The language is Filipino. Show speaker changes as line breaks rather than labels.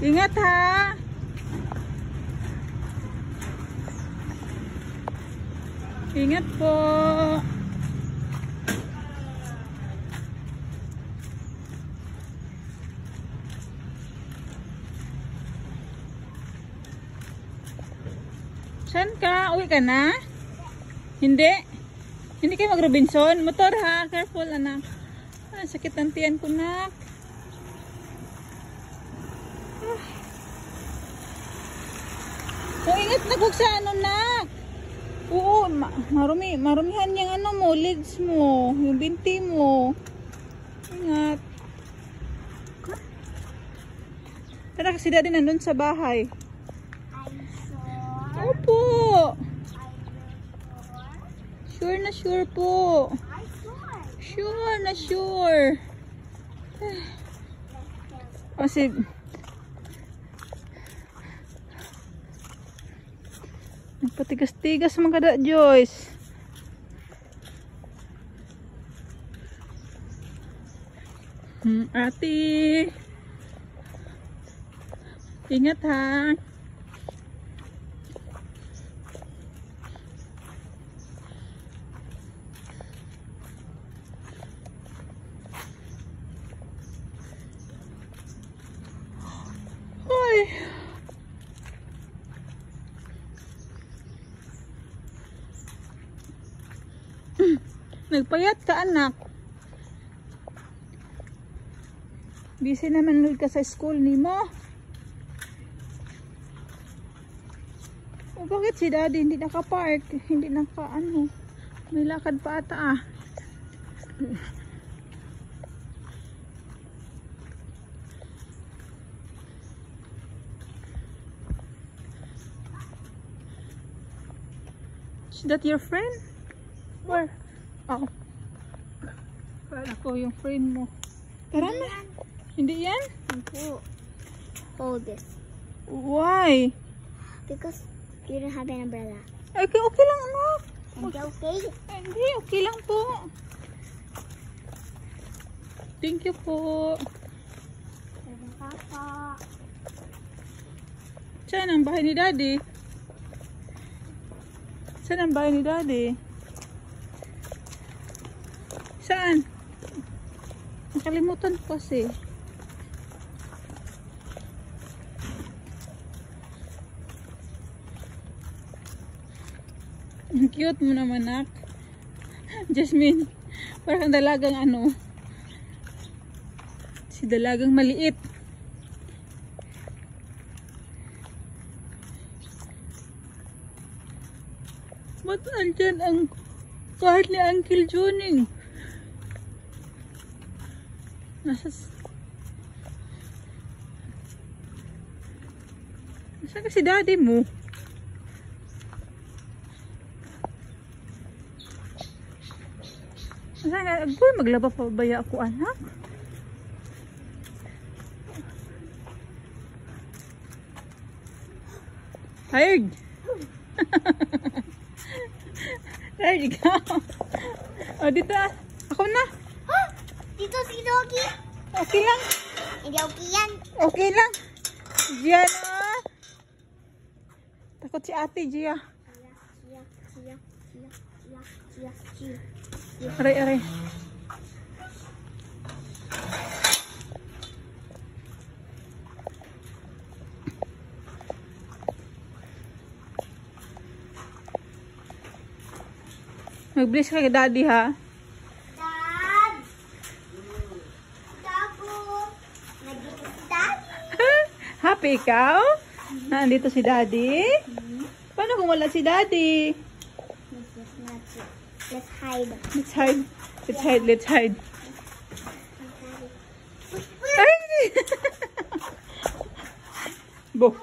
Ingat ha. Ingat po. Saan ka? Uwi ka na? Hindi? Hindi kayo mag-Robinson? Motor ha? Careful anak. Ah, sakit ng tiyan ko nak. Oh, ingat na kung sa ano nak. Oo, marumihan yung ano mo, legs mo, yung binti mo. Ingat. Tara kasi daddy nandun sa bahay. Opo. Sure na sure po. Sure na sure. Kasi nagpatigas-tigas mga kada Joyce. Ate. Ingat ha. Nagpayat ka anak. Busy naman ka sa school ni mo. O bakit si daddy hindi naka-park? Hindi naka-ano. May lakad pa ata ah. Is that your friend? Where? Oh. Para ko yung friend mo. Tara na. Hindi yan?
Hindi. Hold this.
Why?
Because you don't have an umbrella.
Okay, okay lang anak.
Hindi okay?
Hindi, okay lang po. Thank you po.
Papa.
Saan ang bahay ni daddy? Saan ang bahay ni daddy? Saan? Nakalimutan ko kasi. Ang cute mo naman nak. Jasmine, parang dalagang ano. Si dalagang maliit. Ba't andyan ang kahit ni Uncle Juning? Nasaan ka si daddy mo? Nasaan ka? Boy, maglaba pa baya ako anak? Tired? Tired ikaw? O dito ako na.
Dito si Doggy.
Okay lang.
Hindi okay yan.
Okay lang. Gianna. Takot si ate, Gia. Aray, aray. Mag-bless ka kay daddy ha. Happy ikaw? Nandito si daddy? Paano kung wala si daddy?
Let's hide.
Let's hide. Let's hide. Let's hide. Ay! Bo.